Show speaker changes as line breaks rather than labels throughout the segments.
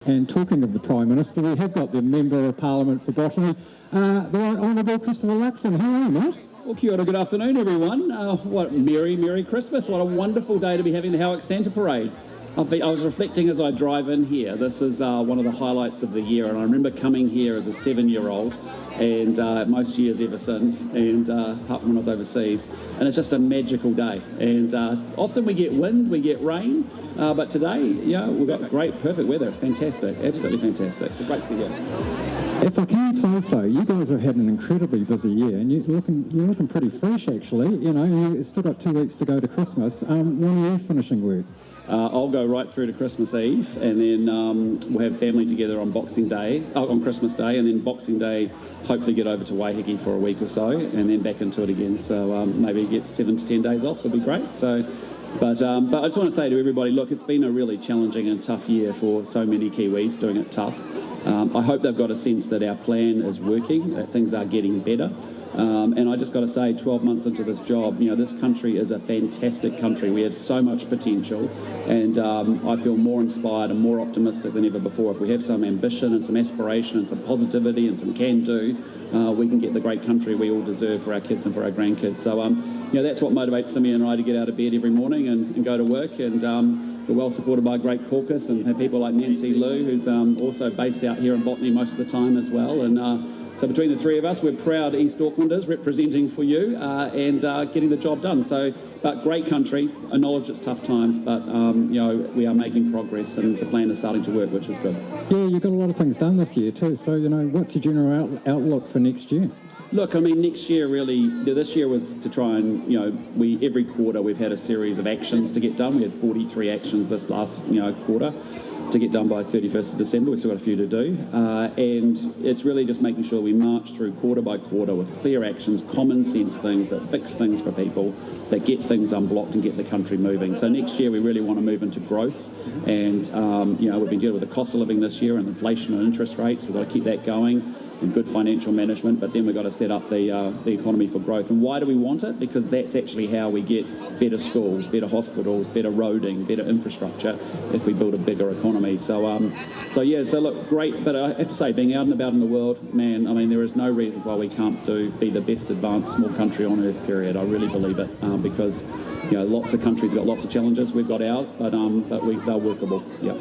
And talking of the Prime Minister, we have got the Member of Parliament for Botany, the Right Honourable Christopher Luxon. How are you, mate?
Well, kia ora, good afternoon, everyone. Merry Christmas. What a wonderful day to be having the Howick Santa Parade. I was reflecting as I drive in here. This is one of the highlights of the year, and I remember coming here as a 7-year-old, and most years ever since, and apart from when I was overseas, and it's just a magical day. And often we get wind, we get rain, but today, yeah, we've got great, perfect weather. Fantastic, absolutely fantastic. So great to be here.
If I can say so, you guys have had an incredibly busy year, and you're looking pretty fresh, actually. You know, you've still got 2 weeks to go to Christmas. When are you finishing work?
I'll go right through to Christmas Eve, and then we'll have family together on on Christmas Day, and then Boxing Day, hopefully get over to Waiheke for a week or so, and then back into it again. So maybe get 7 to 10 days off would be great. So, but I just want to say to everybody, look, it's been a really challenging and tough year for so many Kiwis, doing it tough. I hope they've got a sense that our plan is working, that things are getting better. And I just got to say, 12 months into this job, you know, this country is a fantastic country. We have so much potential, and I feel more inspired and more optimistic than ever before. If we have some ambition and some aspiration and some positivity and some can-do, we can get the great country we all deserve for our kids and for our grandkids. So, you know, that's what motivates Simeon and I to get out of bed every morning and go to work. And we're well supported by a great caucus and have people like Nancy Liu, who's also based out here in Botany most of the time as well. And so between the three of us, we're proud East Aucklanders representing for you and getting the job done. So, but great country, acknowledge it's tough times, but you know, we are making progress and the plan is starting to work, which is good.
Yeah, you've got a lot of things done this year too. So, you know, what's your general outlook for next year?
Look, I mean, next year really, this year was to try and, you know, every quarter we've had a series of actions to get done. We had 43 actions this last, you know, quarter to get done by 31st of December. We've still got a few to do. And it's really just making sure we march through quarter by quarter with clear actions, common sense things that fix things for people, that get things unblocked and get the country moving. So next year we really want to move into growth. And, you know, we've been dealing with the cost of living this year and inflation and interest rates. We've got to keep that going, and good financial management, but then we've got to set up the economy for growth. And why do we want it? Because that's actually how we get better schools, better hospitals, better roading, better infrastructure if we build a bigger economy. So look, great, but I have to say, being out and about in the world, man, I mean, there is no reason why we can't be the best advanced small country on earth, period. I really believe it, because, you know, lots of countries got lots of challenges. We've got ours, but they're workable. Yep.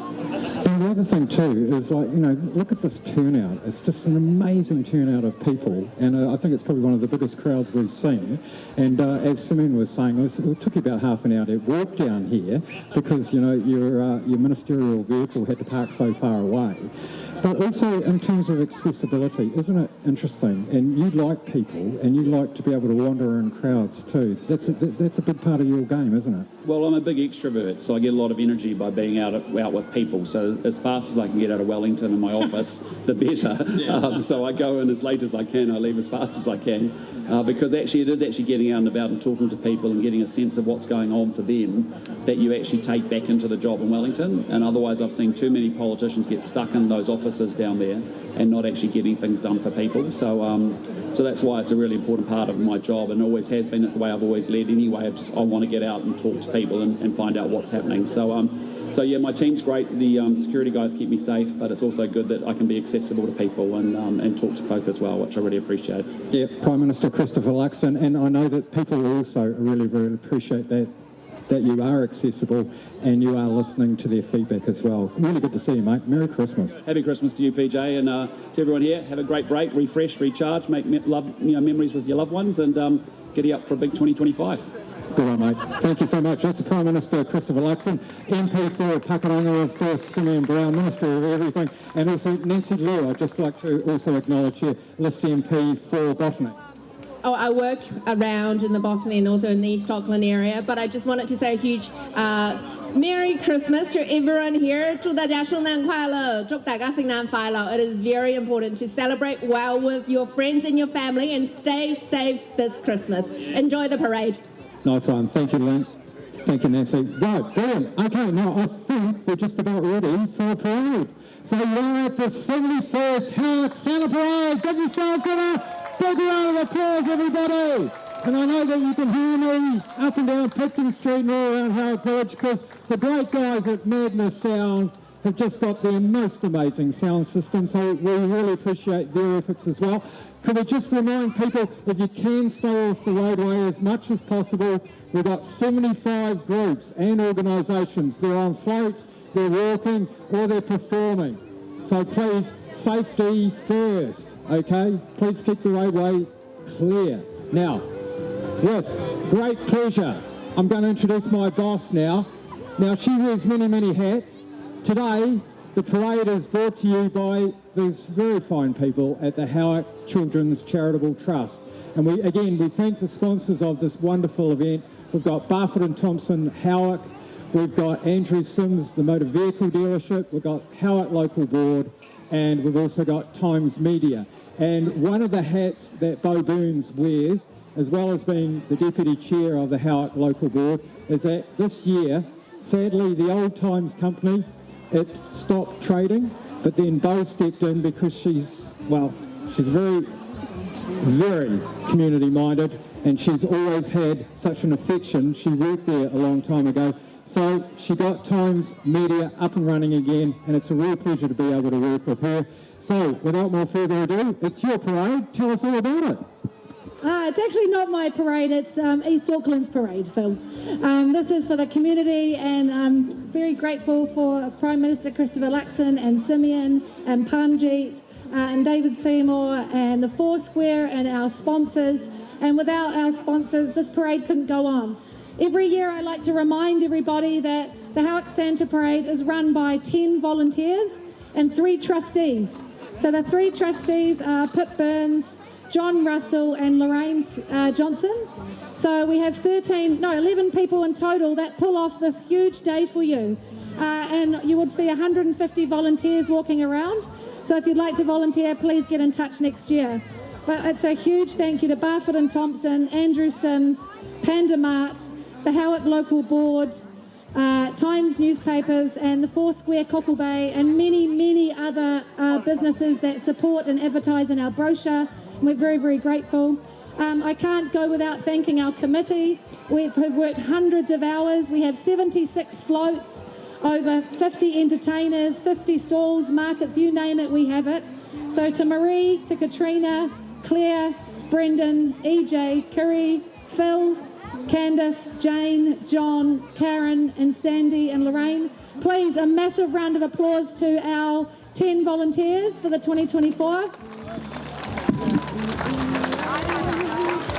And the other thing too is, like, you know, look at this turnout. It's just an amazing turnout of people, and I think it's probably one of the biggest crowds we've seen. And as Simeon was saying, it took you about half an hour to walk down here because, you know, your ministerial vehicle had to park so far away. But also in terms of accessibility, isn't it interesting? And you like people, and you like to be able to wander in crowds too. That's a big part of your game, isn't it?
Well, I'm a big extrovert, so I get a lot of energy by being out with people. So as fast as I can get out of Wellington in my office, the better. Yeah. So I go in as late as I can, I leave as fast as I can, because actually it is actually getting out and about and talking to people and getting a sense of what's going on for them that you actually take back into the job in Wellington. And otherwise I've seen too many politicians get stuck in those offices down there and not actually getting things done for people. So that's why it's a really important part of my job, and always has been. It's the way I've always led anyway. I want to get out and talk to people and find out what's happening. So yeah, my team's great. The security guys keep me safe, but it's also good that I can be accessible to people and talk to folk as well, which I really appreciate.
Yeah, Prime Minister Christopher Luxon, and I know that people also really, really appreciate that you are accessible and you are listening to their feedback as well. Really good to see you, mate. Merry Christmas.
Happy Christmas to you, PJ, and to everyone here. Have a great break, refresh, recharge, make memories with your loved ones, and get you up for a big 2025.
Good on, mate. Thank you so much. That's the Prime Minister, Christopher Luxon, MP for Pakuranga, of course, Simeon Brown, Minister of Everything, and also Nancy Liu. I'd just like to also acknowledge here, List MP for Botany.
Oh, I work around in the Botany and also in the East Auckland area, but I just wanted to say a huge Merry Christmas to everyone here. 祝大家圣诞快乐，祝大家圣诞快乐. It is very important to celebrate well with your friends and your family and stay safe this Christmas. Enjoy the parade.
Nice one. Thank you, Lynn. Thank you, Nancy. Right, brilliant. Okay, now I think we're just about ready for a parade. So we're at the 71st Howick Santa Parade. Give yourselves a big round of applause, everybody. And I know that you can hear me up and down Picton Street and all around Howick Village because the great guys at Madness Sound have just got their most amazing sound system, so we really appreciate their efforts as well. Could we just remind people, if you can stay off the roadway as much as possible, we've got 75 groups and organisations. They're on floats, they're walking, or they're performing. So please, safety first, okay? Please keep the roadway clear. Now, with great pleasure, I'm going to introduce my boss now. Now, she wears many, many hats. Today, the parade is brought to you by these very fine people at the Howick Children's Charitable Trust. And we thank the sponsors of this wonderful event. We've got Barfoot and Thompson, Howick. We've got Andrew Sims, the motor vehicle dealership. We've got Howick Local Board, and we've also got Times Media. And one of the hats that Bo Burns wears, as well as being the Deputy Chair of the Howick Local Board, is that this year, sadly, the Old Times company, it stopped trading, but then Bo stepped in because she's very, very community-minded, and she's always had such an affection. She worked there a long time ago. So she got Times Media up and running again, and it's a real pleasure to be able to work with her. So, without more further ado, it's your parade. Tell us all about it.
It's actually not my parade, it's East Auckland's parade, Phil. This is for the community, and I'm very grateful for Prime Minister Christopher Luxon and Simeon and Parmjeet and David Seymour and the Foursquare and our sponsors. And without our sponsors, this parade couldn't go on. Every year I like to remind everybody that the Howick Santa Parade is run by 10 volunteers and 3 trustees. So the 3 trustees are Pip Burns, John Russell and Lorraine Johnson. So we have 11 people in total that pull off this huge day for you. And you would see 150 volunteers walking around. So if you'd like to volunteer, please get in touch next year. But it's a huge thank you to Barfoot and Thompson, Andrew Sims, Panda Mart, the Howick Local Board, Times newspapers and the Foursquare Cockle Bay, and many, many other businesses that support and advertise in our brochure. We're very, very grateful. I can't go without thanking our committee. We've worked hundreds of hours. We have 76 floats, over 50 entertainers, 50 stalls, markets, you name it, we have it. So to Marie, to Katrina, Claire, Brendan, EJ, Kiri, Phil, Candice, Jane, John, Karen and Sandy and Lorraine, please a massive round of applause to our 10 volunteers for the 2024.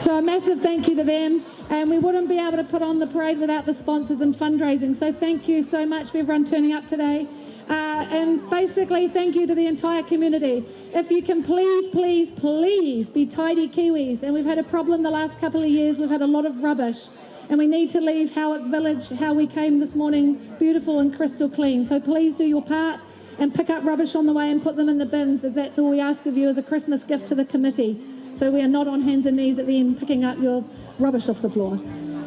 So a massive thank you to them, and we wouldn't be able to put on the parade without the sponsors and fundraising. So thank you so much for everyone turning up today. And basically thank you to the entire community. If you can please, please, please be tidy Kiwis. And we've had a problem the last couple of years. We've had a lot of rubbish. And we need to leave Howick Village, how we came this morning, beautiful and crystal clean. So please do your part and pick up rubbish on the way and put them in the bins, as that's all we ask of you as a Christmas gift to the committee. So we are not on hands and knees at the end picking up your rubbish off the floor.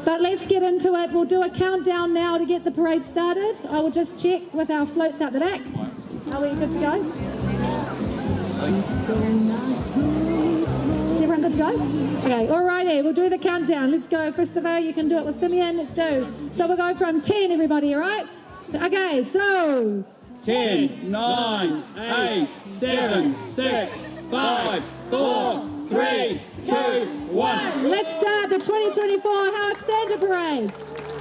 But let's get into it. We'll do a countdown now to get the parade started. I will just check with our floats out the back. Are we good to go? Is everyone good to go? Okay, alrighty, we'll do the countdown. Let's go, Christopher. You can do it with Simeon. Let's do. So we'll go from 10, everybody, all right? So, okay, so
10, 9, 8, 7, 6, 5, 4, 3, 2, 1.
Let's start the 2024 Howick Santa Parade.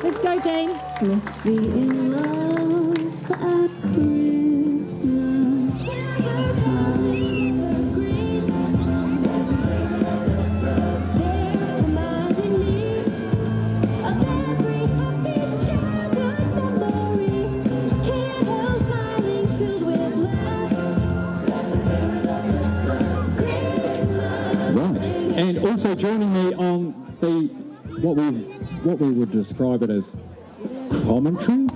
Let's go, team. Let's be in love at Christmas time. They're reminding me of every happy childhood memory. Can't help smiling, filled with love.
Right. And also joining me on the what we would describe it as commentary.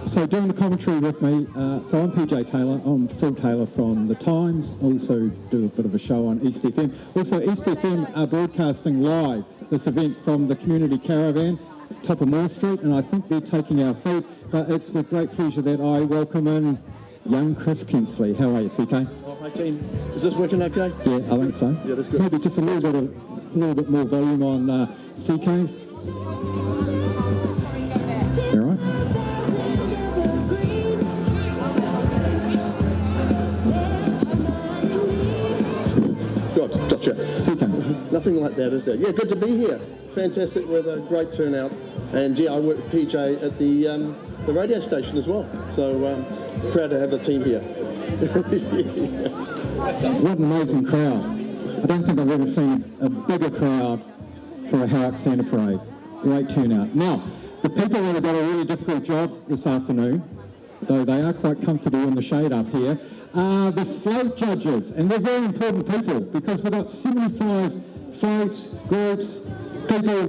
So doing the commentary with me, so I'm PJ Taylor, I'm Phil Taylor from The Times, also do a bit of a show on East FM. Also East FM are broadcasting live this event from the Community Caravan, top of Moore Street, and I think they're taking our feed, but it's with great pleasure that I welcome in young Chris Kinsley. How are you, CK?
Oh, hi team. Is this working okay?
Yeah, I think so.
Yeah, that's good.
Maybe just a little bit more volume on CK's. All right.
Nothing like that, is there? Yeah, good to be here. Fantastic weather, great turnout. And yeah, I work with PJ at the radio station as well. So proud to have the team here.
What an amazing crowd. I don't think I've ever seen a bigger crowd for a Howick Santa Parade. Great turnout. Now, the people that have got a really difficult job this afternoon, though they are quite comfortable in the shade up here, are the float judges. And they're very important people because we've got 75 floats, groups, people.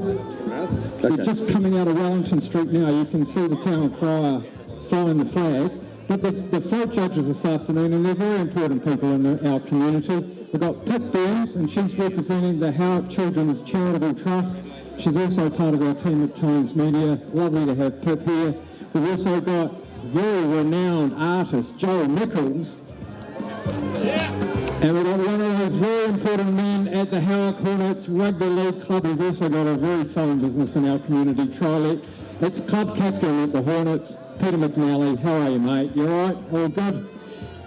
They're just coming out of Wellington Street now. You can see the town crier flying the flag. But the float judges this afternoon, and they're very important people in our community. We've got Pip Burns, and she's representing the Howick Children's Charitable Trust. She's also part of our team at Times Media. Lovely to have Pip here. We've also got very renowned artist, Joel Nichols. And we've got one of those very important men at the Howick Hornets Rugby League Club who's also got a very fine business in our community, Trilette. It's club captain at the Hornets, Peter McNally. How are you, mate? You all right? All good?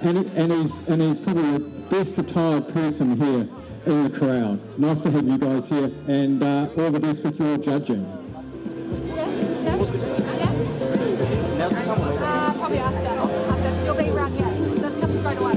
And he's probably the best attired person here in the crowd. Nice to have you guys here, and all the best with your judging.
Probably after. You'll be around here. Just come straight away.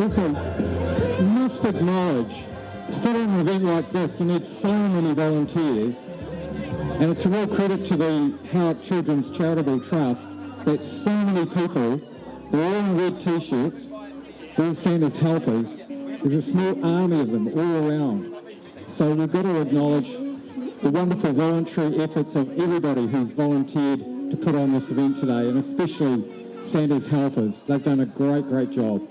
Also, must acknowledge, to put on an event like this, you need so many volunteers, and it's a real credit to the Howick Children's Charitable Trust that so many people, they're all in red t-shirts, all seen as helpers. There's a small army of them all around. So we've got to acknowledge the wonderful voluntary efforts of everybody who's volunteered to put on this event today, and especially Santa's helpers. They've done a great, great job.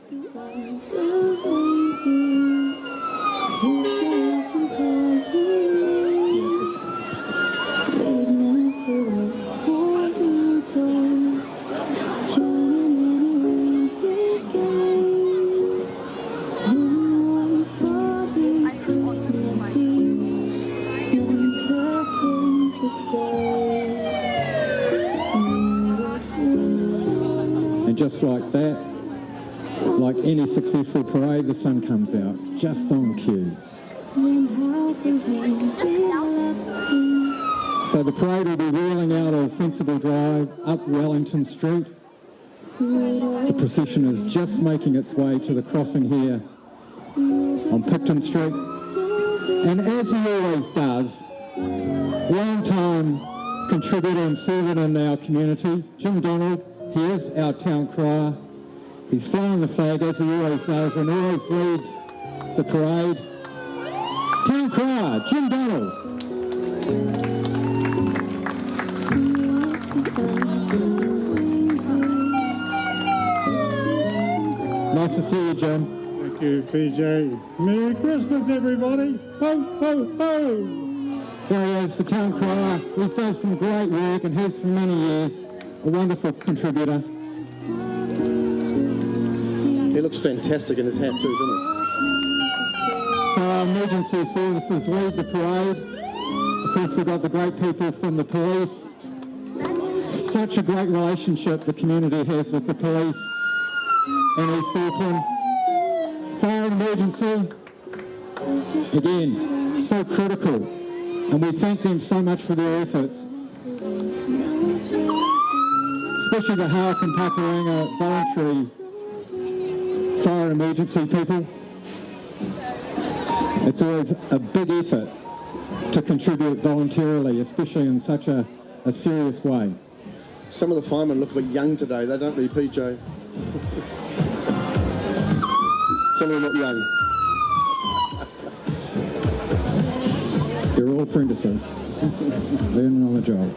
And just like that, like any successful parade, the sun comes out, just on cue. So the parade will be rolling out of Fencible Drive up Wellington Street. The procession is just making its way to the crossing here on Picton Street. And as he always does, long-time contributor and servant in our community, Jim Donald, he is our town crier. He's flying the flag as he always does and always leads the parade. Town crier, Jim Donald. Nice to see you, Jim.
Thank you, PJ. Merry Christmas, everybody. Ho, ho, ho.
There he is, the town crier. He's done some great work and has for many years. A wonderful contributor.
He looks fantastic in his hat too, doesn't he?
So our emergency services lead the parade. Of course, we've got the great people from the police. Such a great relationship the community has with the police in East Auckland. Fire and emergency, again, so critical. And we thank them so much for their efforts. Especially the Howick and Pakuranga voluntary fire and emergency people. It's always a big effort to contribute voluntarily, especially in such a serious way.
Some of the firemen look a bit young today. They don't really, PJ. Some of them look young.
They're all apprentices. Learning on the job.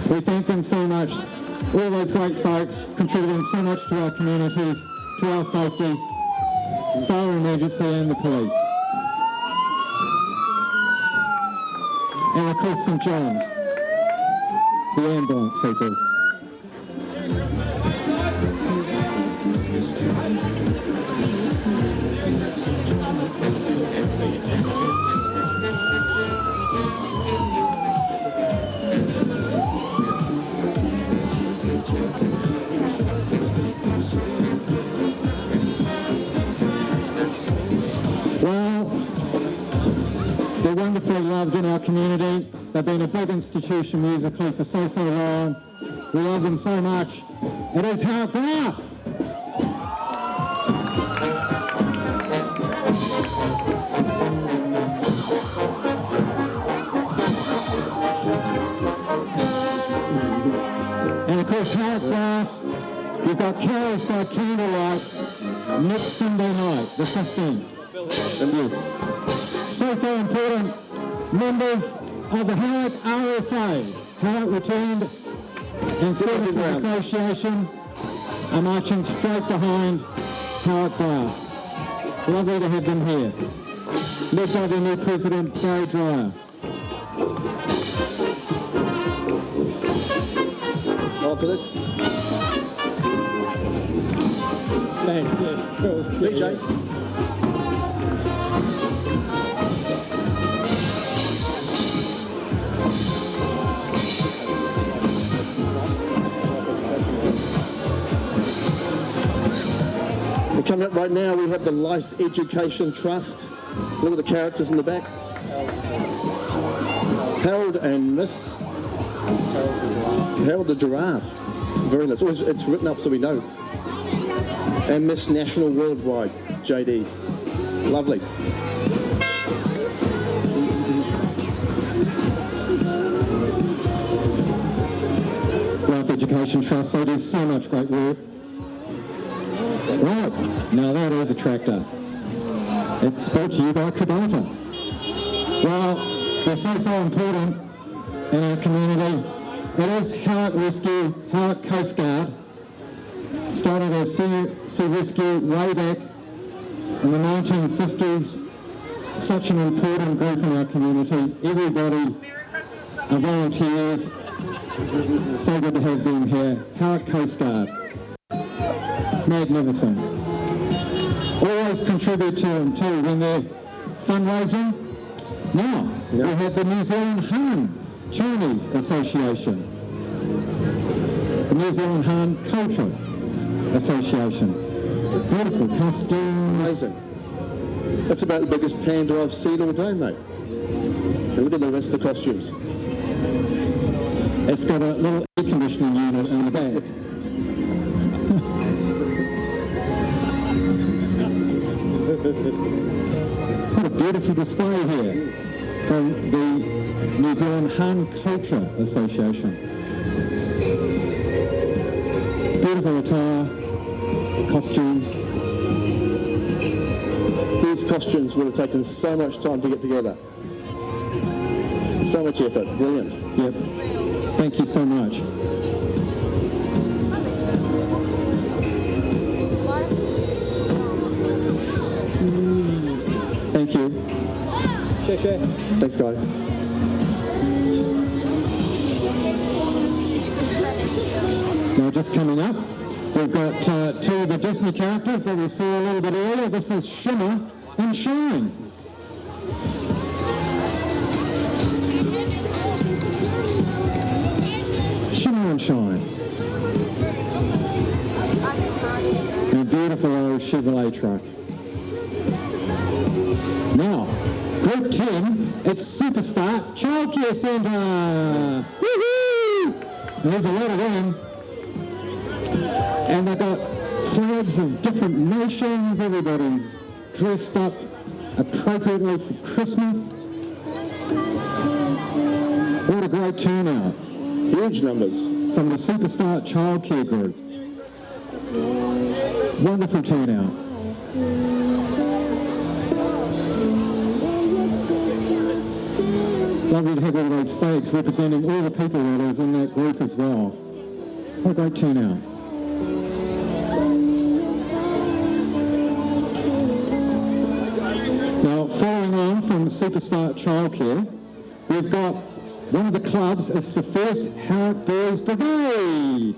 We thank them so much, all those great folks contributing so much to our communities, to our safety, fire emergency and the police. And of course St John's, the ambulance people. Well, they're wonderfully loved in our community. They've been a big institution musically for so long. We love them so much. It is Howick Brass. And of course, Howick Brass, we've got carols by candlelight next Sunday night, the 15th. Yes. So important. Members of the Howick RSA, Howick Returned and Services Association, are marching straight behind Howick Brass. Lovely to have them here. Led by their new president, Barry Dreyer.
All for this.
Thanks, yes. Cool.
PJ. Coming up right now, we have the Life Education Trust. Look at the characters in the back. Harold and Miss Harold the Giraffe. Very nice. Oh, it's written up so we know. And Miss National Worldwide, JD. Lovely.
Life Education Trust, they do so much great work. Right, now that is a tractor. It's brought to you by Kubota. Well, they're so important in our community. It is Howick Rescue, Howick Coast Guard. Started as sea rescue way back in the 1950s. Such an important group in our community. Everybody are volunteers. So good to have them here. Howick Coast Guard. Magnificent. Always contribute to them too when they're fundraising. Now, we have the New Zealand Han Chinese Association. The New Zealand Han Culture Association. Beautiful costumes.
Amazing. That's about the biggest panda I've seen all day, mate. And look at the rest of the costumes.
It's got a little air conditioning unit in the back. What a beautiful display here from the New Zealand Han Culture Association. Beautiful attire, costumes.
These costumes would have taken so much time to get together. So much effort. Brilliant.
Yep. Thank you so much. Thank you.
Thanks, guys.
Now, just coming up, we've got two of the Disney characters that we saw a little bit earlier. This is Shimmer and Shine. Shimmer and Shine. And beautiful Chevrolet truck. Now, Group 10, it's Superstar Childcare Centre. Woohoo! And there's a lot of them. And they've got flags of different nations. Everybody's dressed up appropriately for Christmas. What a great turnout.
Huge numbers.
From the Superstar Childcare Group. Wonderful turnout. Lovely to have all those flags representing all the people that was in that group as well. What a great turnout. Now, following on from Superstar Childcare, we've got one of the clubs. It's the first Howick Boys Brigade.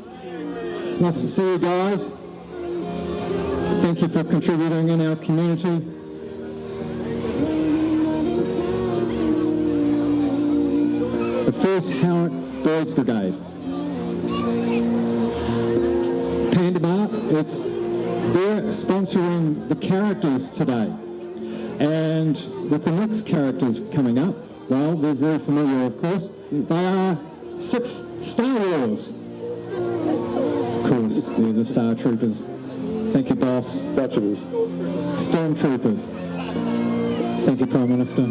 Nice to see you guys. Thank you for contributing in our community. The first Howick Boys Brigade. Pandamart, they're sponsoring the characters today. And with the next characters coming up, well, they're very familiar, of course. They are 6 Star Wars. Of course, they're the Star Troopers. Thank you, boss.
Star Troopers.
Stormtroopers. Thank you, Prime Minister.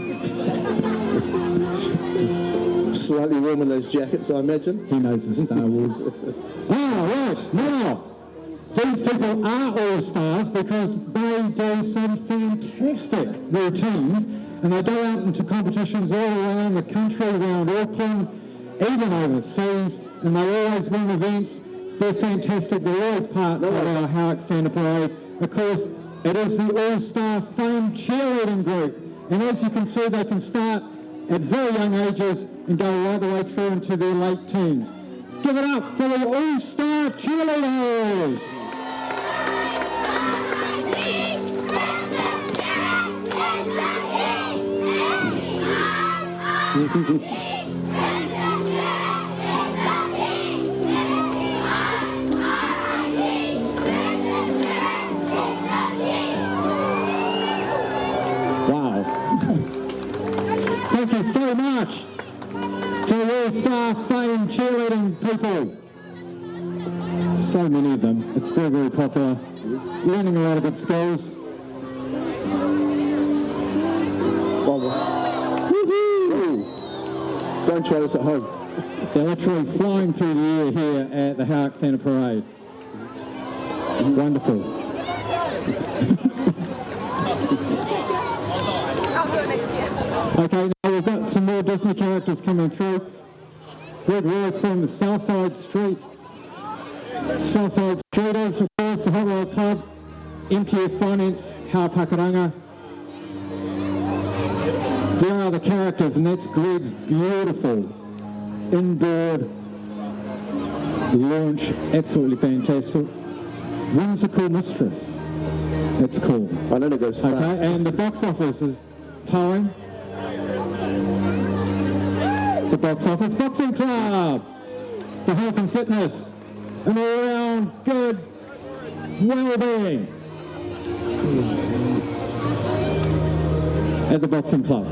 Slightly warm in those jackets, I imagine.
He knows the Star Wars. Right, now, these people are all stars because they do some fantastic routines, and they go out into competitions all around the country, around Auckland, even overseas, and they always win events. They're fantastic. They're always part of our Howick Santa Parade. Of course, it is the all-star famed cheerleading group, and as you can see, they can start at very young ages and go right the way through into their late teens. Give it up for the all-star cheerleaders! Wow. Thank you so much to the all-star famed cheerleading people. So many of them. It's very, very popular. Learning a lot of good skills.
Woo-hoo! Don't try this at home.
They're literally flying through the air here at the Howick Santa Parade. Wonderful.
I'll do it next year.
Okay, now we've got some more Disney characters coming through. Greg Roy from the Southside Street. Southside Streeters, of course, the Hot Rod Club, MTF Finance, Haupakaranga. There are the characters, and that's Greg's beautiful inboard launch, absolutely fantastic. Whimsical Mistress, it's cool.
I know it goes fast.
Okay, and the box office is towing. The box office boxing club for health and fitness and all around good well-being at the boxing club.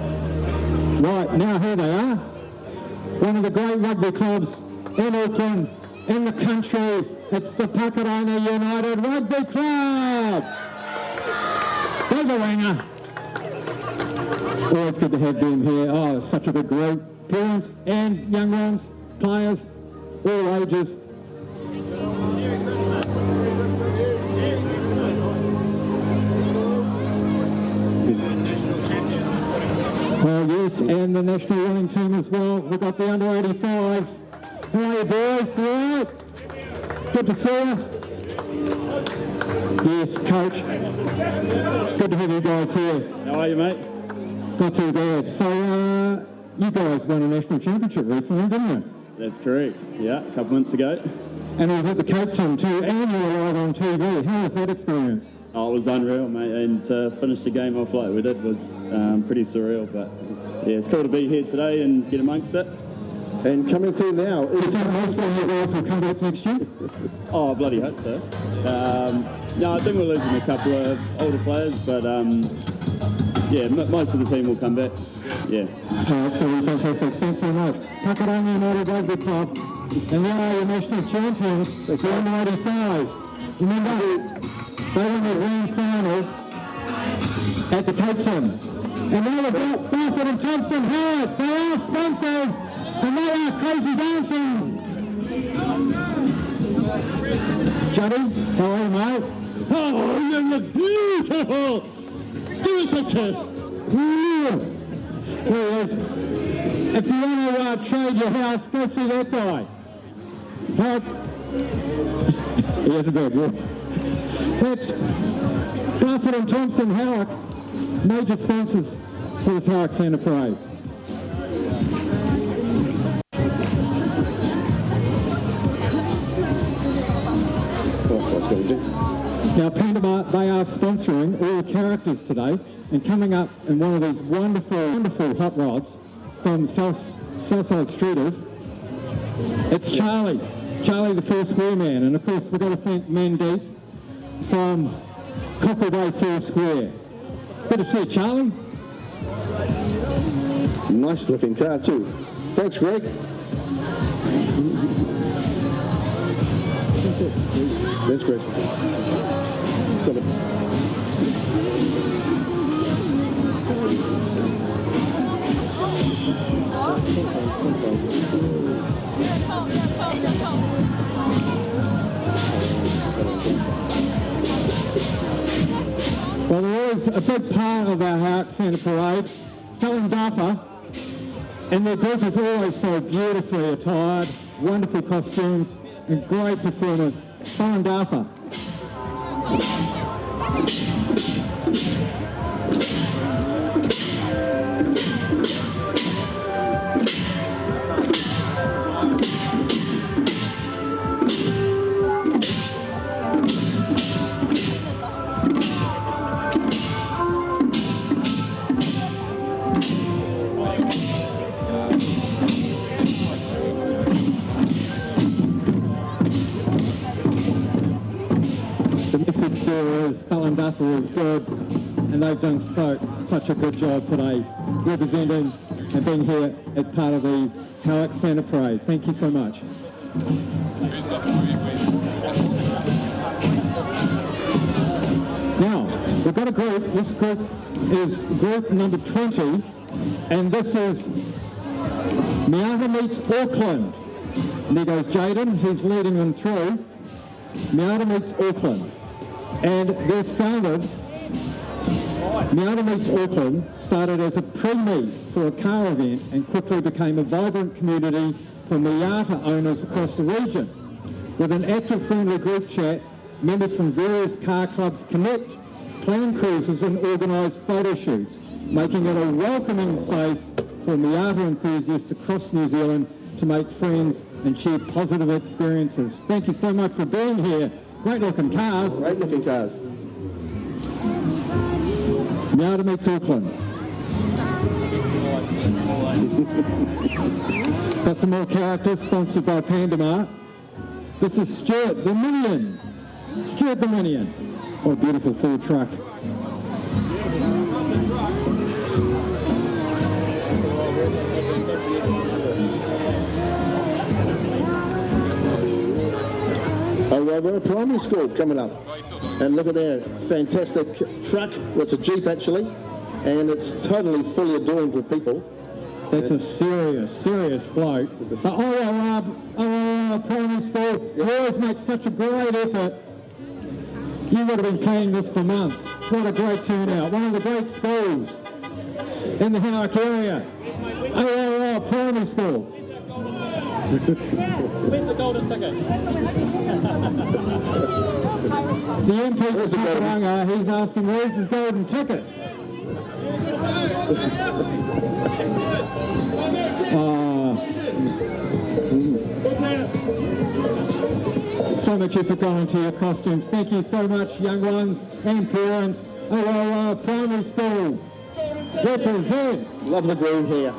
Right, now here they are. One of the great rugby clubs in Auckland, in the country. It's the Pakaranga United Rugby Club. Biggeranga. Always good to have them here. Oh, it's such a good group. Parents and young ones, players, all ages. Well, yes, and the national running team as well. We've got the under 85s. How are you, boys? You all right? Good to see you. Yes, coach. Good to have you guys here.
How are you, mate?
Not too bad. So, you guys won a national championship recently, didn't you?
That's correct. Yeah, a couple months ago.
And it was at the Cape Town too, and you were live on TV. How was that experience?
Oh, it was unreal, mate. And to finish the game off like we did was pretty surreal. But yeah, it's cool to be here today and get amongst it.
And coming through now
Do you
is
think most of you guys will come back next year?
Oh, I bloody hope so. No, I think we're losing a couple of older players, but yeah, most of the team will come back. Yeah.
Absolutely fantastic. Thanks so much. Takarangi United Rugby Club, and they are your national champions. It's the under-85s. Remember, they won the grand final at the Cape Town. And now the Barfoot and Thompson Howard, they are sponsors, and they are Crazy Dancing. Johnny, how are you, mate? Oh, you look beautiful! Give us a kiss! Here he is. If you want to trade your house, go see that guy. Howard. He has a dog, yeah. That's Barfoot and Thompson Howick, major sponsors for this Howick Santa Parade. Now, Pandemar, they are sponsoring all the characters today, and coming up in one of these wonderful hot rods from Southside Streeters, it's Charlie the Four Square Man, and of course we've got to thank Mandeep from Cockle Bay Four Square. Good to see you, Charlie.
nice looking car too. Thanks, Greg. That's great. It's got
Well, there is a big part of our Howick Santa Parade. Helen Duffer, and their group is always so beautifully attired, wonderful costumes, and great performance. Helen Duffer. The message there is Fallon Duffer is good, and they've done such a good job today representing and being here as part of the Howick Santa Parade. Thank you so much. Now, we've got a group. This group is group number 20, and this is Miata meets Auckland. And there goes Jaden, he's leading them through. Miata meets Auckland. And they're founded, Miata meets Auckland started as a pre-meet for a car event and quickly became a vibrant community for Miata owners across the region. With an active friendly group chat, members from various car clubs connect, plan cruises and organise photo shoots, making it a welcoming space for Miata enthusiasts across New Zealand to make friends and share positive experiences. Thank you so much for being here. Great looking cars.
great looking cars.
Miata meets Auckland. Got some more characters sponsored by Pandemar. This is Stuart the Minion. Stuart the Minion. What a beautiful Ford truck.
We're a primary school coming up, and look at their fantastic truck. Well, it's a Jeep actually, and it's totally fully adorned with people.
That's a serious float. The OLR primary school, you always make such a great effort. You would have been playing this for months. What a great turnout. One of the great schools in the Howick area. OLR primary school.
Where's the golden ticket?
The MP for Takaranga, he's asking where's his golden ticket? So much effort gone into your costumes. Thank you so much, young ones and parents. OLR primary school. Represent.
Love the green here.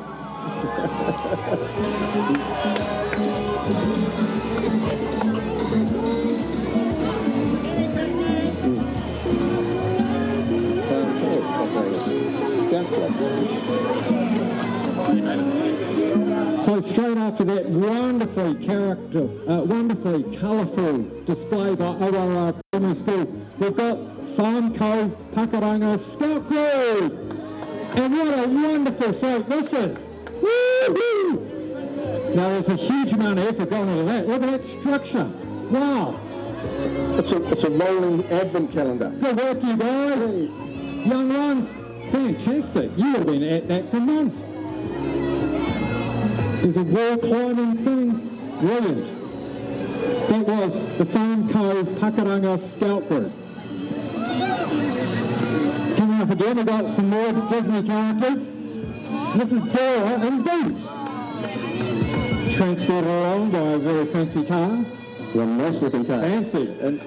So straight after that wonderfully colourful display by ORR Primary School, we've got Farm Cove Pakuranga Scout Group. And what a wonderful float this is. Woo-hoo! Now there's a huge amount of effort going into that. Look at that structure. Wow.
It's a rolling advent calendar.
Good work, you guys. Young ones, fantastic. You would have been at that for months. There's a wall climbing thing. Brilliant. That was the Farm Cove Pakuranga Scout Group. Coming up again, we've got some more Disney characters. This is Dora and Boots. Transported along by a very fancy car.
One nice looking car.
Fancy. And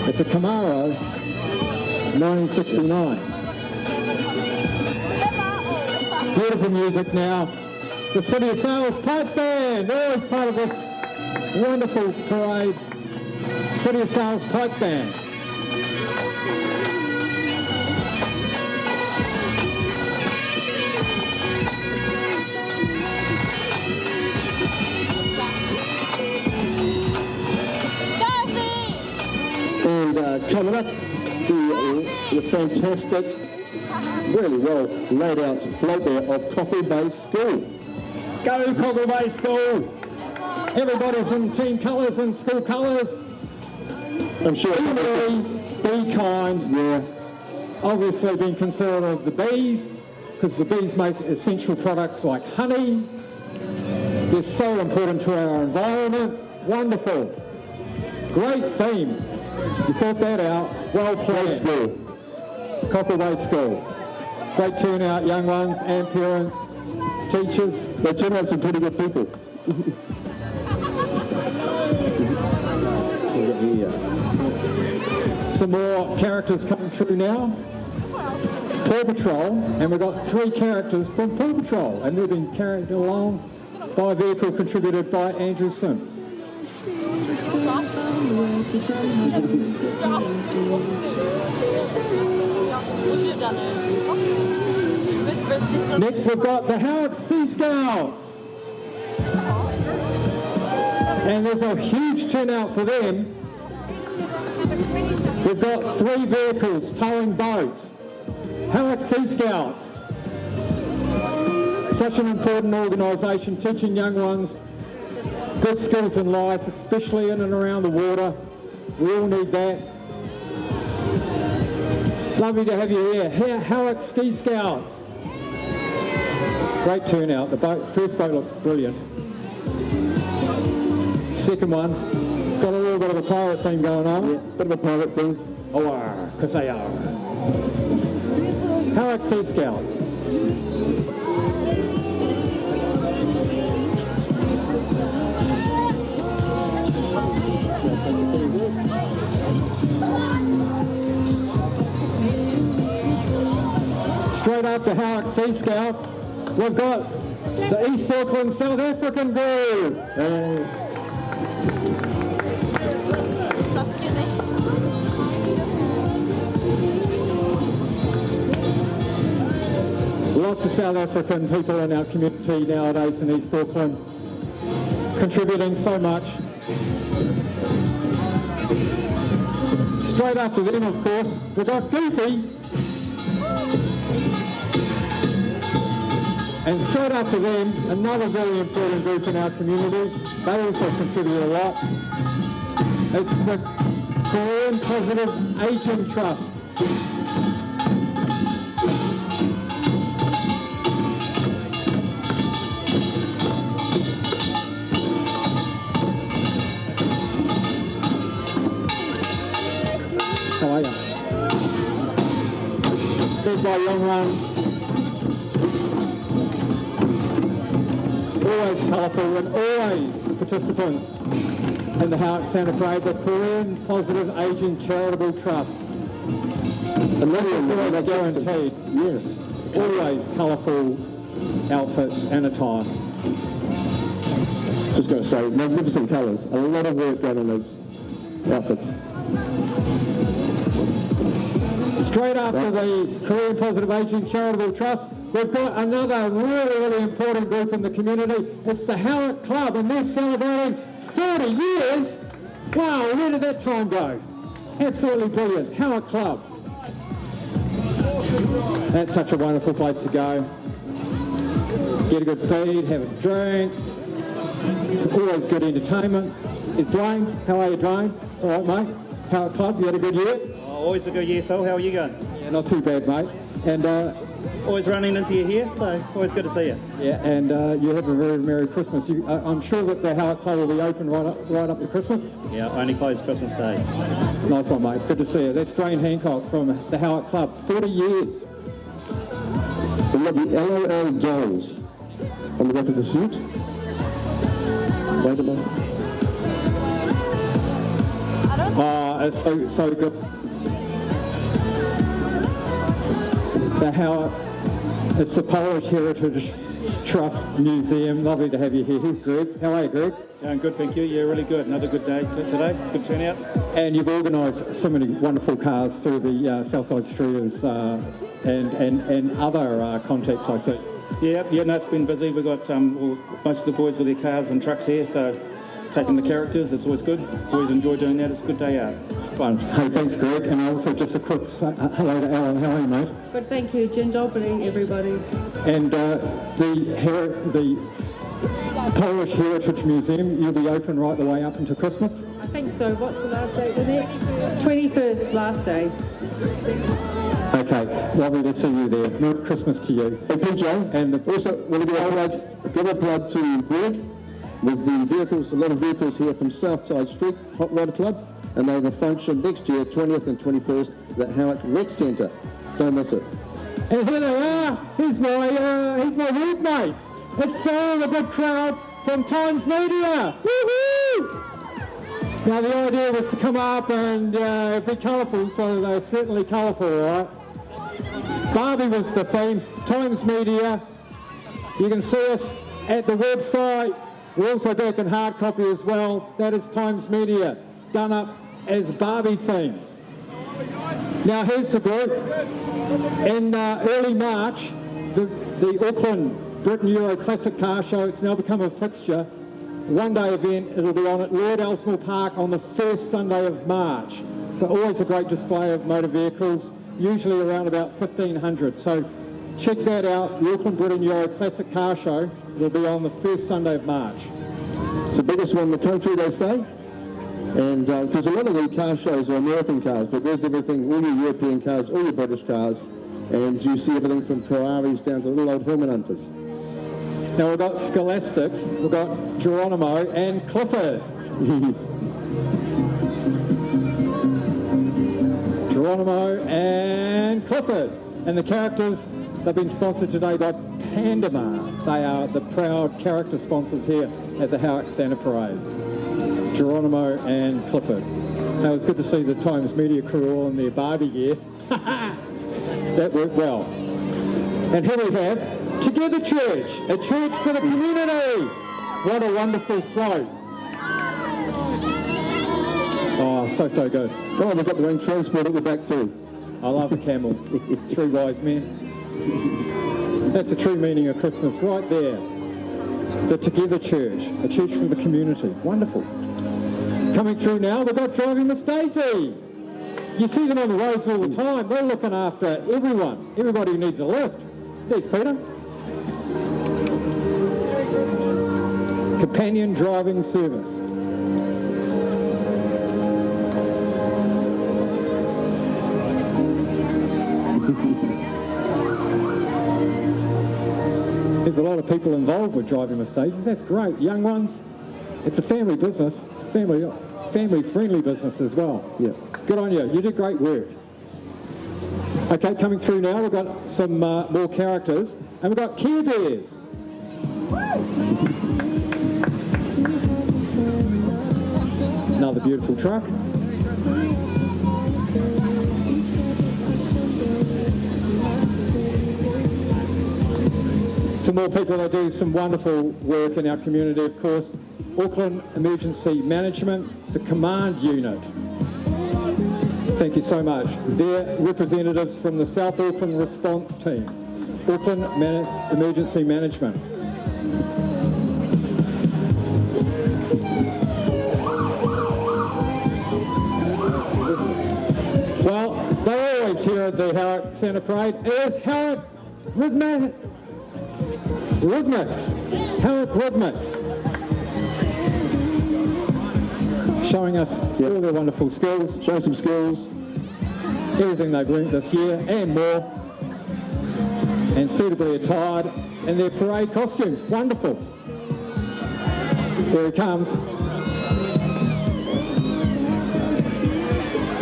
it's a Camaro, 1969. Beautiful music now. The City of Sales Pipe Band, always part of this wonderful parade. City of Sales Pipe Band.
And coming up, the fantastic, really well laid out float there of Cockle Bay School.
Go Cockle Bay School! Everybody's in team colours and school colours.
I'm sure.
Be kind.
Yeah.
Obviously being considerate of the bees, because the bees make essential products like honey. They're so important to our environment. Wonderful. Great theme. You thought that out. Well played.
School.
Cockle Bay School. Great turnout, young ones and parents, teachers.
They turn out some pretty good people.
Some more characters coming through now. Paw Patrol, and we've got 3 characters from Paw Patrol, and they've been carried along by a vehicle contributed by Andrew Sims. Next we've got the Howick Sea Scouts. And there's a huge turnout for them. We've got 3 vehicles towing boats. Howick Sea Scouts. Such an important organisation, teaching young ones good skills in life, especially in and around the water. We all need that. Lovely to have you here. Howick Ski Scouts. Great turnout. The first boat looks brilliant. Second one, it's got a little bit of a pirate theme going on.
Yeah, bit of a pirate thing.
Oh, because they are. Howick Sea Scouts. Straight after Howick Sea Scouts, we've got the East Auckland South African group. Lots of South African people in our community nowadays in East Auckland, contributing so much. Straight after them, of course, we've got Goofy. And straight after them, another very important group in our community. They also contribute a lot. It's the Korean Positive Aging Trust. How are you? Led by Young Run. Always colourful and always participants in the Howick Santa Parade, the Korean Positive Aging Charitable Trust. And that is always guaranteed.
Yes.
always colourful outfits and attire.
Just got to say, magnificent colours. A lot of work done on those outfits.
Straight after the Korean Positive Ageing Charitable Trust, we've got another really important group in the community. It's the Howick Club, and they're celebrating 40 years. Wow, where did that time go? Absolutely brilliant. Howick Club. That's such a wonderful place to go. Get a good feed, have a drink. It's always good entertainment. Is Dwayne? How are you, Dwayne? All right, mate. Howick Club, you had a good year?
Always a good year, Phil. How are you going?
Yeah, not too bad, mate. And
Always running into you here, so always good to see you.
yeah, and you have a very Merry Christmas. I'm sure that the Howick Club will be open right up to Christmas.
Yeah, only closed Christmas Day.
Nice one, mate. Good to see you. That's Dwayne Hancock from the Howick Club. 40 years.
We've got the LOL dolls on the back of the suit. Wait a minute.
Oh, it's so good. The Howick, it's the Polish Heritage Trust Museum. Lovely to have you here. Here's Greg. How are you, Greg?
Going good, thank you. Yeah, really good. Another good day today. Good turnout.
And you've organised so many wonderful cars through the Southside Streeters and other contacts, I see.
Yeah, no, it's been busy. We've got most of the boys with their cars and trucks here, so taking the characters, it's always good. Always enjoy doing that. It's a good day out.
Fun. Hey, thanks, Greg. And also just a quick hello to Alan. How are you, mate?
Good, thank you. Dzień dobry, everybody.
And the Polish Heritage Museum, you'll be open right the way up until Christmas?
I think so. What's the last date of it? 21st, last day.
Okay, lovely to see you there. Merry Christmas to you.
Hey, PJ,
And
also want to give a plug to Greg with the vehicles, a lot of vehicles here from Southside Street, Hot Rod Club, and they have a function next year, 20th and 21st, at Howick Rec Centre. Don't miss it.
And here they are. Here's my roommates. It's the big crowd from Times Media. Woohoo! Now the idea was to come up and be colourful, so they're certainly colourful, all right? Barbie was the theme. Times Media. You can see us at the website. We're also back in hard copy as well. That is Times Media, done up as Barbie theme. Now here's the group. In early March, the Auckland Britain Euro Classic Car Show, it's now become a fixture. One-day event, it'll be on at Lord Elsmore Park on the first Sunday of March. But always a great display of motor vehicles, usually around about 1,500. So check that out, the Auckland Britain Euro Classic Car Show. It'll be on the first Sunday of March.
It's the biggest one in the country, they say. And because a lot of the car shows are American cars, but there's everything, all your European cars, all your British cars, and you see everything from Ferraris down to little old Hillman Hunters.
Now we've got Scholastics, we've got Geronimo and Clifford. Geronimo and Clifford. And the characters, they've been sponsored today by Pandamar. They are the proud character sponsors here at the Howick Santa Parade. Geronimo and Clifford. Now it's good to see the Times Media crew all in their Barbie gear. That worked well. And here we have Together Church, a church for the community. What a wonderful float. Oh, so good.
Oh, they've got their own transport at the back too.
I love the camels. Three wise men. That's the true meaning of Christmas right there. The Together Church, a church for the community. Wonderful. Coming through now, we've got Driving Miss Daisy. You see them on the roads all the time. They're looking after everyone, everybody who needs a lift. There's Peter. Companion driving service. There's a lot of people involved with Driving Miss Daisy. That's great. Young ones. It's a family business. It's a family-friendly business as well.
Yeah.
Good on you. You did great work. Okay, coming through now, we've got some more characters, and we've got Care Bears. Another beautiful truck. Some more people that do some wonderful work in our community, of course. Auckland Emergency Management, the Command Unit. Thank you so much. They're representatives from the South Auckland Response Team. Auckland Emergency Management. Well, they're always here at the Howick Centre Parade. Here's Howick Rhythmics. Howick Rhythmics. Showing us all their wonderful skills.
Show some skills.
Everything they've learnt this year and more. And suitably attired in their parade costumes. Wonderful. Here he comes.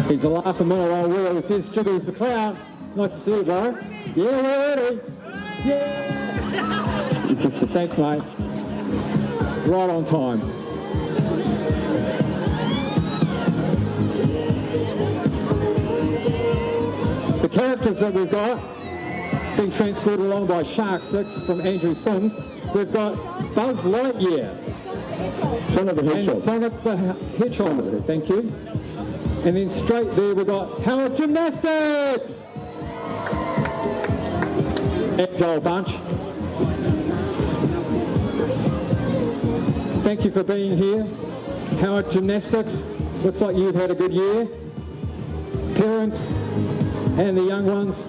He's a laughing middle on wheels. Here's Jiggles the Clown. Nice to see you, bro. Yeah, we're ready. Yeah. Thanks, mate. Right on time. The characters that we've got being transported along by Shark 6 from Andrew Sims. We've got Buzz Lightyear.
Sonic the Hedgehog.
And Sonic the Hedgehog. Thank you. And then straight there we've got Howick Gymnastics. Agile bunch. Thank you for being here. Howick Gymnastics. Looks like you've had a good year. Parents and the young ones.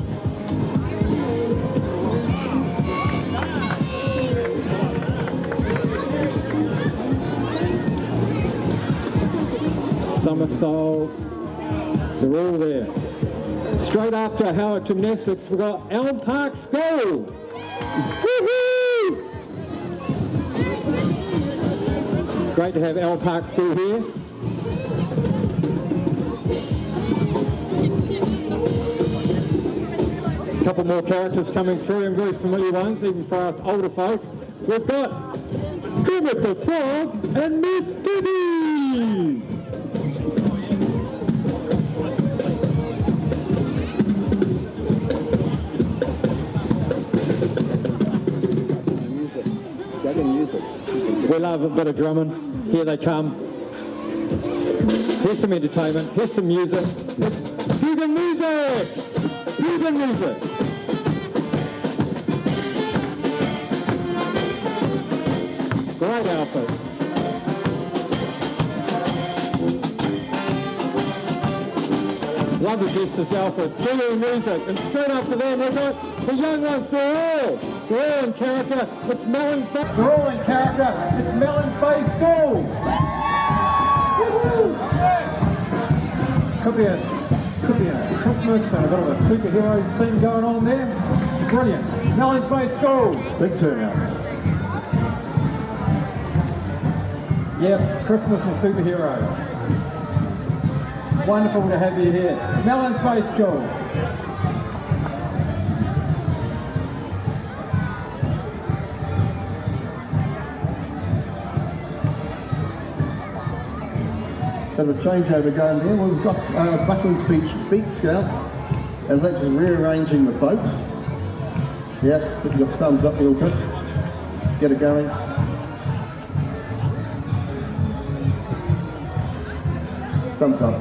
Somersaults, they're all there. Straight after Howick Gymnastics, we've got Elm Park School. Woohoo! Great to have Elm Park School here. A couple more characters coming through, and very familiar ones, even for us older folks. We've got Kermit the Frog and Miss Piggy. We love a bit of drumming. Here they come. Here's some entertainment. Here's some music. Here's fusion music. Fusion music. Great outfit. Love the Justice outfit. Brilliant music. And straight after them we've got the young ones. They're all in character. It's Mellon's Bay. They're all in character. It's Mellon's Bay School. Could be a Christmas and a bit of a superheroes thing going on there. Brilliant. Mellon's Bay School. Big turnout. Yep, Christmas and superheroes. Wonderful to have you here. Mellon's Bay School.
Bit of a changeover going there. We've got Bucklands Beach Scouts, and they're just rearranging the boat. Yeah, put your thumbs up real quick. Get it going. Thumbs up.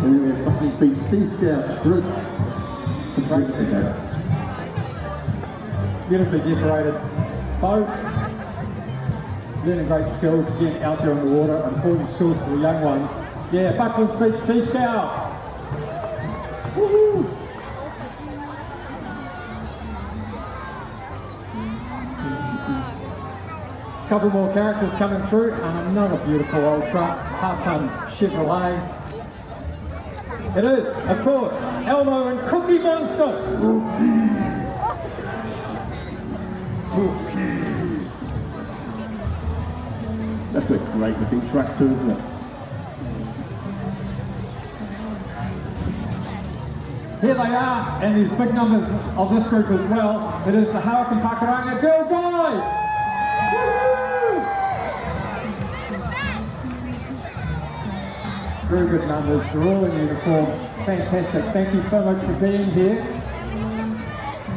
And then we have Bucklands Beach Sea Scouts group. It's great to see that.
Beautifully decorated boat. Learning great skills again out there in the water. Important skills for the young ones. Yeah, Bucklands Beach Sea Scouts. Woohoo! Couple more characters coming through, and another beautiful old truck, half-ton Chevrolet. It is, of course, Elmo and Cookie Monster.
That's a great looking truck too, isn't it?
Here they are, and there's big numbers of this group as well. It is the Howick and Pakuranga Girl Guides. Woo! very good numbers. They're all in uniform. Fantastic. Thank you so much for being here.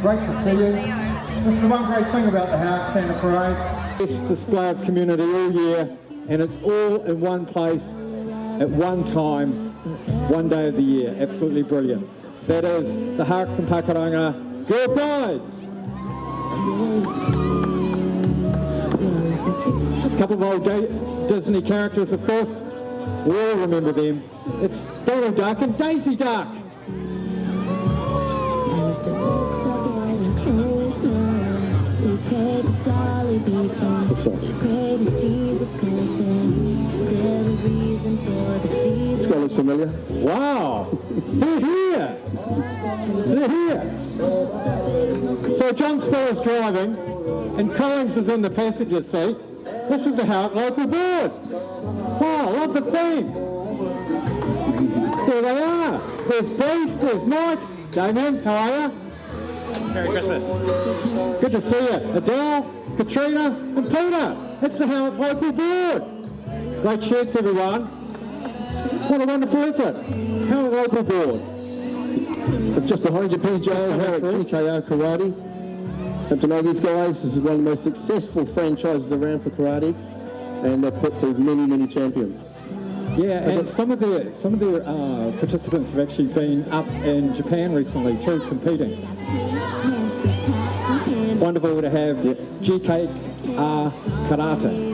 Great to see you. This is the one great thing about the Howick Santa Parade. Best display of community all year, and it's all in one place at one time, one day of the year. Absolutely brilliant. That is the Howick and Pakuranga Girl Guides. A couple of old Disney characters, of course. We all remember them. It's Donald Duck and Daisy Duck.
This guy looks familiar.
Wow, they're here. They're here. So John Spill's driving and Collins is in the passenger seat. This is the Howick local board. Wow, love the theme. There they are. There's Bruce, there's Mike. Damien, how are you?
Merry Christmas.
Good to see you. Adele, Katrina and Peter. It's the Howick local board. Great shirts, everyone. What a wonderful effort. Howick local board.
But just behind you, PJ, Howick GKO Karate. Have to know these guys. This is one of the most successful franchises around for karate, and they've put through many, many champions.
Yeah, and some of their participants have actually been up in Japan recently too, competing. Wonderful to have GKR Karate.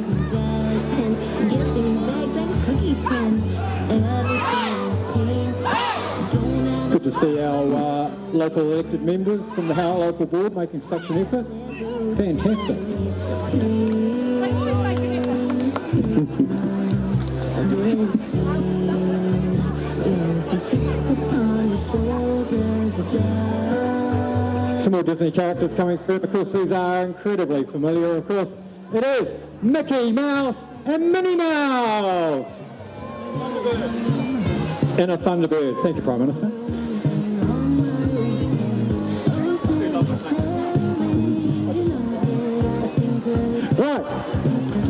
Good to see our local elected members from the Howick local board making such an effort. Fantastic. Some more Disney characters coming through. Of course, these are incredibly familiar. Of course, it is Mickey Mouse and Minnie Mouse. And a Thunderbird. Thank you, Prime Minister. Right,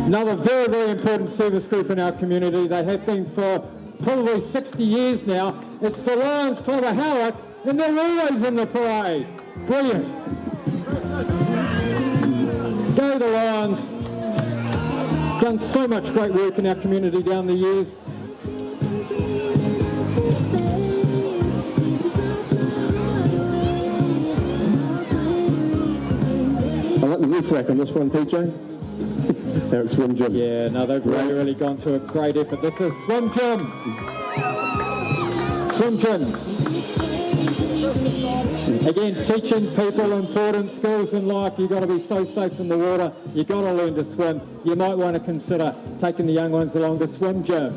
another very, very important service group in our community. They have been for probably 60 years now. It's the Lions Club of Howick, and they're always in the parade. Brilliant. Go the Lions. Done so much great work in our community down the years.
I like the roof rack on this one, PJ. Howick Swim Gym.
Yeah, no, they've really gone to a great effort. This is Swim Gym. Swim Gym. Again, teaching people important skills in life. You've got to be so safe in the water. You've got to learn to swim. You might want to consider taking the young ones along to Swim Gym.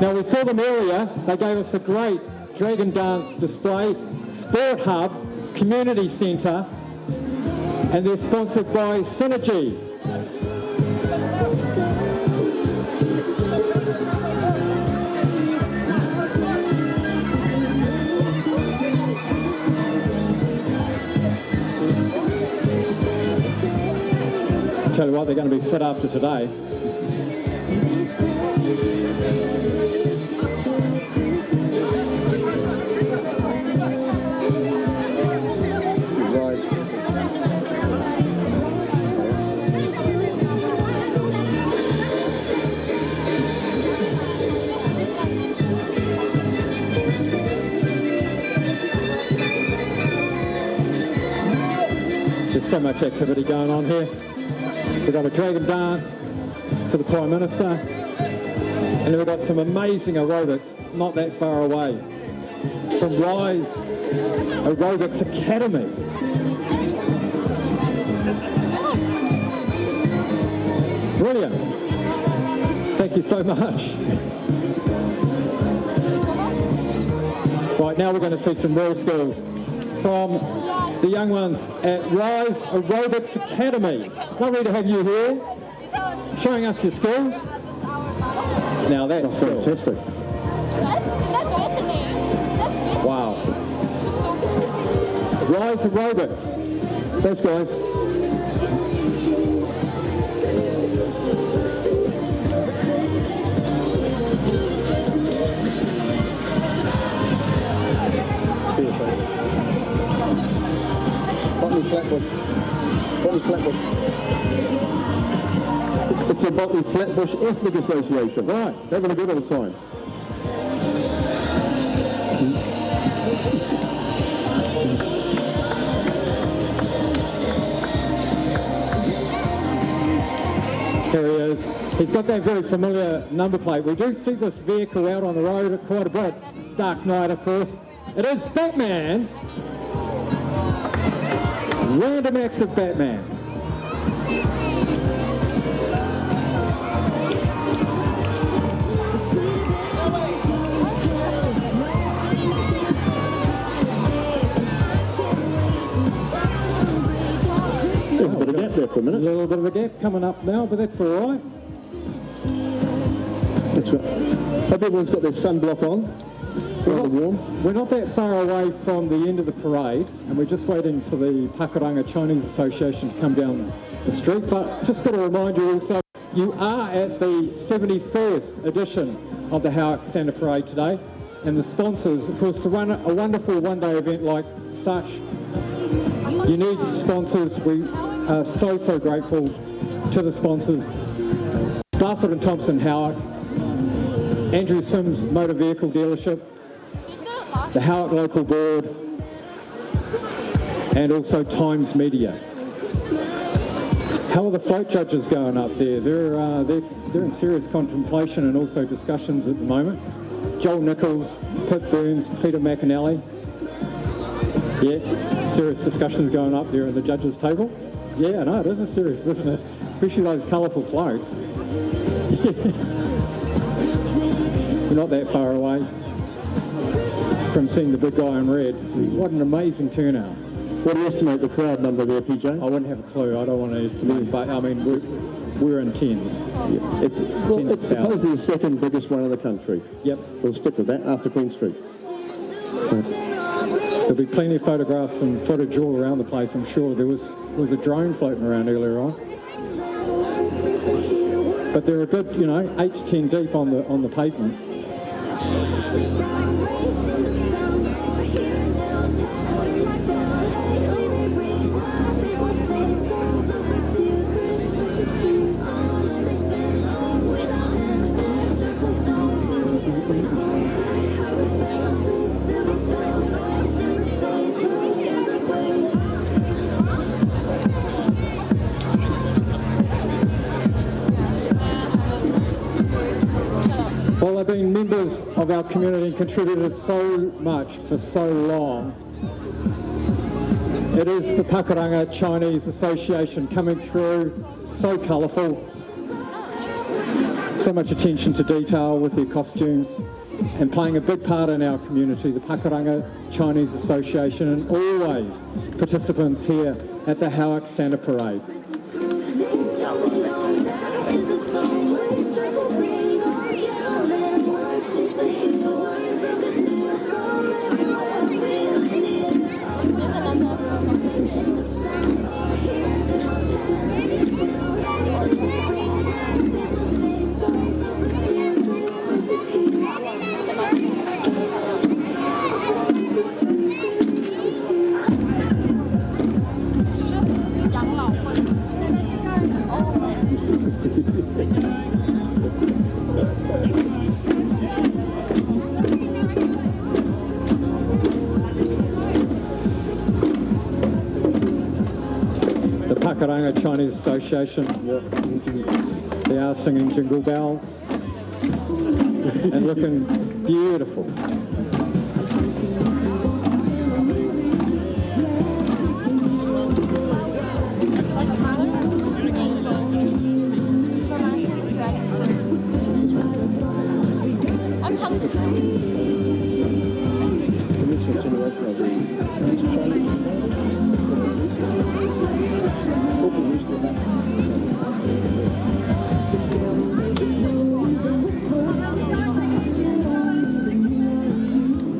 Now, we saw them earlier. They gave us a great Dragon Dance display, Sport Hub, Community Centre, and they're sponsored by Synergy. Tell you what, they're going to be fit after today. There's so much activity going on here. We've got a Dragon Dance for the Prime Minister, and then we've got some amazing aerobics not that far away from Rise Aerobics Academy. Brilliant. Thank you so much. Right, now we're going to see some real skills from the young ones at Rise Aerobics Academy. Lovely to have you here, showing us your skills. Now that's fantastic. Wow. Rise Aerobics. Those guys.
Flatbush. Botley Flatbush. It's the Botley Flatbush Ethnic Association. Right, having a good old time.
Here he is. He's got that very familiar number plate. We do see this vehicle out on the road quite a bit. Dark night, of course. It is Batman. Random acts of Batman.
There's a bit of gap there for a minute.
A little bit of a gap coming up now, but that's all right.
That's right. Hope everyone's got their sunblock on. It's rather warm.
We're not that far away from the end of the parade, and we're just waiting for the Pakuranga Chinese Association to come down the street. But just got to remind you also, you are at the 71st edition of the Howick Santa Parade today, and the sponsors, of course, to run a wonderful one-day event like such, you need sponsors. We are so grateful to the sponsors. Barfoot and Thompson Howick, Andrew Sims Motor Vehicle Dealership, the Howick Local Board, and also Times Media. How are the float judges going up there? They're in serious contemplation and also discussions at the moment. Joel Nichols, Pip Burns, Peter McAnally. Yeah, serious discussions going up there at the judges' table. Yeah, no, it is a serious business, especially those colourful floats. We're not that far away from seeing the big guy in red. What an amazing turnout.
What do you estimate the crowd number there, PJ?
I wouldn't have a clue. I don't want to estimate, but I mean, we're in tens.
Yeah. It's supposedly the second biggest one in the country.
Yep.
We'll stick with that after Queen Street. So.
There'll be plenty of photographs and footage all around the place, I'm sure. There was a drone floating around earlier on. But they're a good, 8 to 10 deep on the pavements. Well, they've been members of our community and contributed so much for so long. It is the Pakuranga Chinese Association coming through, so colourful, so much attention to detail with their costumes and playing a big part in our community, the Pakuranga Chinese Association, and always participants here at the Howick Santa Parade. Pakuranga Chinese Association. They are singing Jingle Bells and looking beautiful.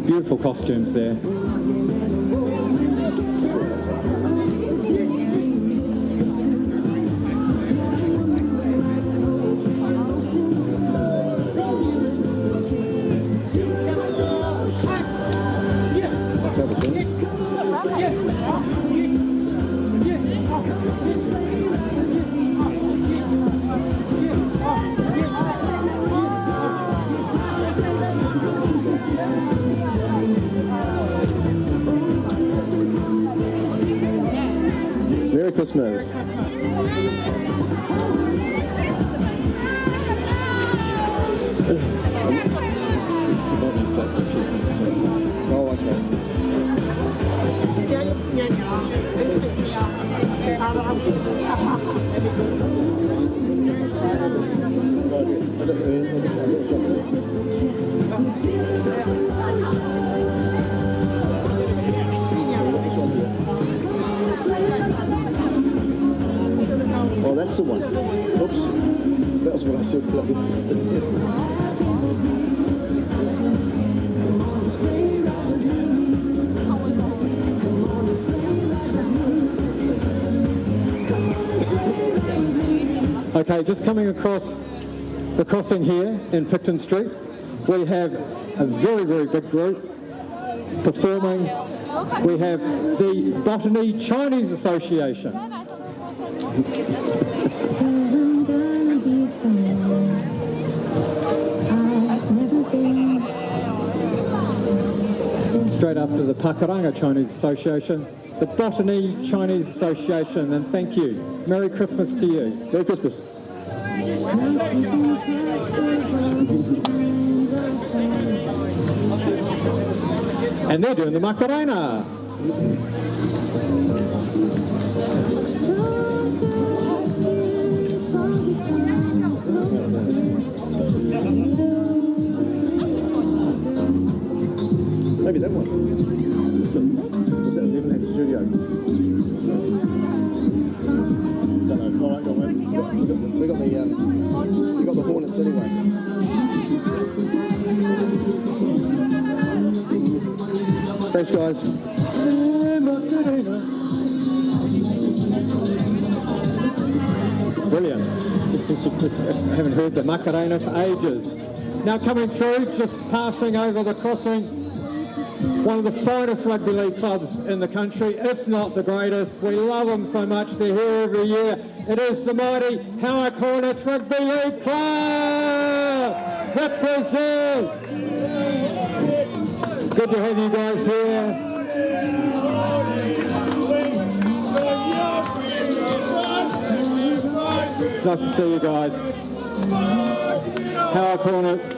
Beautiful costumes there.
Christmas. Oh, okay. Oh, that's the one. Oops. That was what I said.
Okay, just coming across the crossing here in Picton Street, we have a very, very big group performing. We have the Botany Chinese Association. Straight after the Pakuranga Chinese Association, the Botany Chinese Association, and thank you. Merry Christmas to you.
Merry Christmas.
And they're doing the Macarena.
Maybe that one. Was that Lemonade Studios? Don't know. All right, got one. We got the Hornets anyway. Thanks, guys.
Brilliant. Haven't heard the Macarena for ages. Now coming through, just passing over the crossing, one of the finest rugby league clubs in the country, if not the greatest. We love them so much. They're here every year. It is the mighty Howick Hornets Rugby League Club. Represent. Good to have you guys here. Nice to see you guys. Howick Hornets.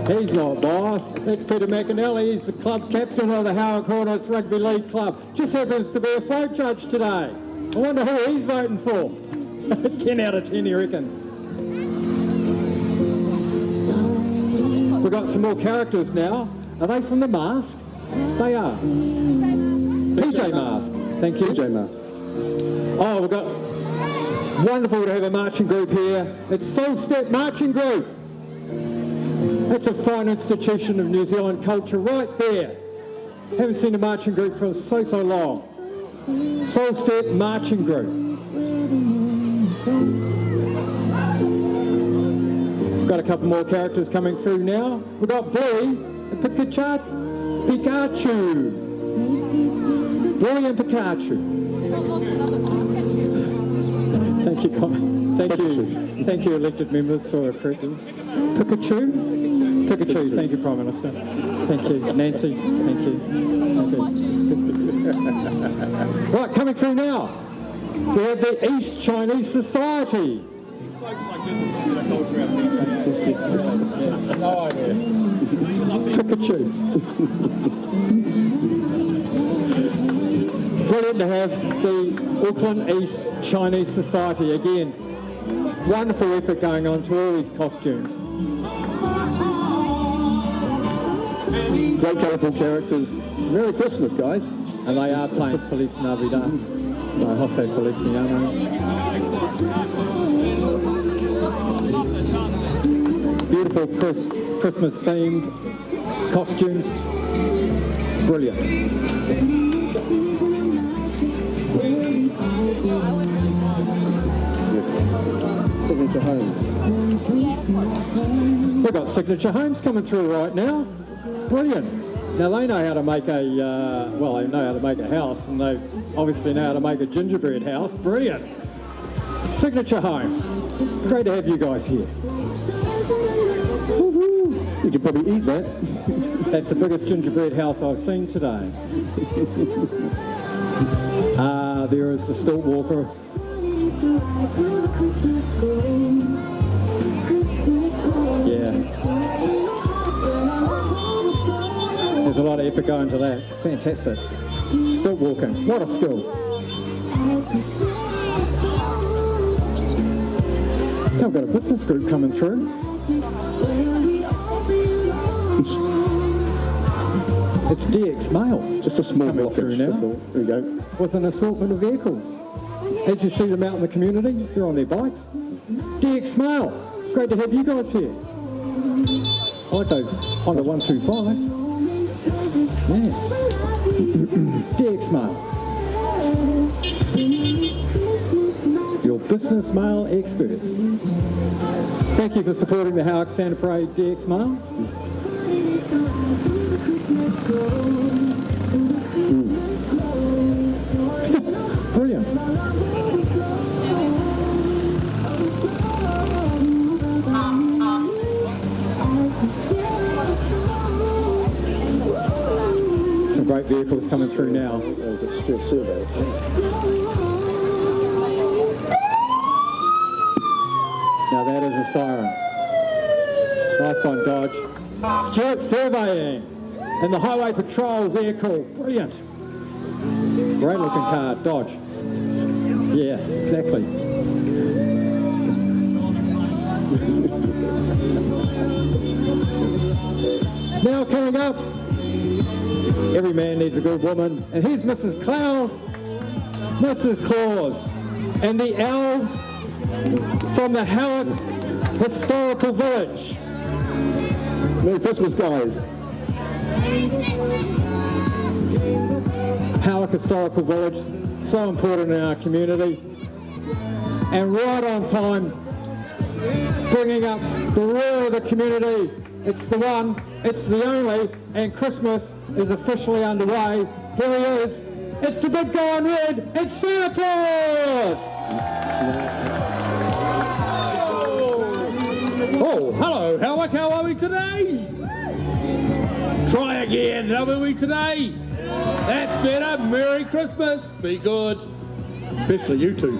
He's not boss. That's Peter McAnally. He's the club captain of the Howick Hornets Rugby League Club. Just happens to be a folk judge today. I wonder who he's voting for. 10 out of 10, he reckons. We've got some more characters now. Are they from the Mask? They are. PJ Mask. Thank you.
PJ Mask.
Oh, we've got wonderful to have a marching group here. It's Soul Step Marching Group. That's a fine institution of New Zealand culture right there. Haven't seen a marching group for so long. Soul Step Marching Group. Got a couple more characters coming through now. We've got Bluey and Pikachu. Bluey and Pikachu. Thank you, thank you, elected members for correcting. Pikachu, thank you, Prime Minister. Thank you, Nancy, thank you. Right, coming through now, we have the East Chinese Society. Pikachu. Brilliant to have the Auckland East Chinese Society again. Wonderful effort going on to all these costumes.
Great colourful characters. Merry Christmas, guys.
And they are playing Police Navidad. No, Jose Feliciano. Beautiful Christmas themed costumes. Brilliant.
Signature Homes.
We've got Signature Homes coming through right now. Brilliant. Now they know how to make they know how to make a house, and they obviously know how to make a gingerbread house. Brilliant. Signature Homes. Great to have you guys here.
You could probably eat that.
That's the biggest gingerbread house I've seen today. There is the Stilt Walker. Yeah. There's a lot of effort going to that. Fantastic. Stilt walking. What a skill. I've got a business group coming through. It's DX Mail.
Just a small
coming
blockage.
through now.
There we go.
With an assortment of vehicles. As you see them out in the community, they're on their bikes. DX Mail. Great to have you guys here. I like those Honda 125s. Yeah. DX Mail. Your business mail experts. Thank you for supporting the Howick Santa Parade DX Mail. Brilliant. Some great vehicles coming through now. Now that is a siren. Nice one, Dodge. Stuart Surveying and the Highway Patrol vehicle. Brilliant. Great looking car, Dodge. Yeah, exactly. Now coming up, every man needs a good woman. And here's Mrs. Claus, Mrs. Claus, and the elves from the Howick Historical Village.
Merry Christmas, guys.
Howick Historical Village, so important in our community. And right on time, bringing up the roar of the community. It's the one, it's the only, and Christmas is officially underway. Here he is. It's the big guy in red. It's Santa Claus!
Oh, hello, Howick. How are we today? Try again. How are we today? That's better. Merry Christmas. Be good. Especially you two.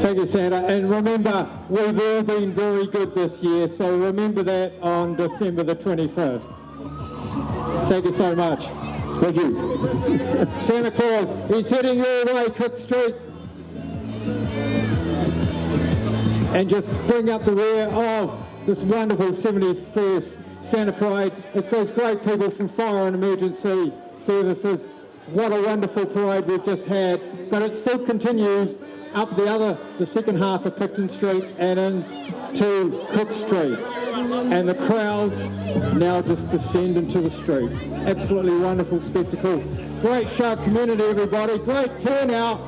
Thank you, Santa. And remember, we've all been very good this year, so remember that on December the 25th. Thank you so much.
Thank you.
Santa Claus, he's heading your way, Cook Street. And just bring up the rear of this wonderful 71st Santa Parade. It's those great people from Fire and Emergency Services. What a wonderful parade we've just had. But it still continues up the second half of Picton Street and into Cook Street. And the crowds now just descend into the street. Absolutely wonderful spectacle. Great sharp community, everybody. Great turnout.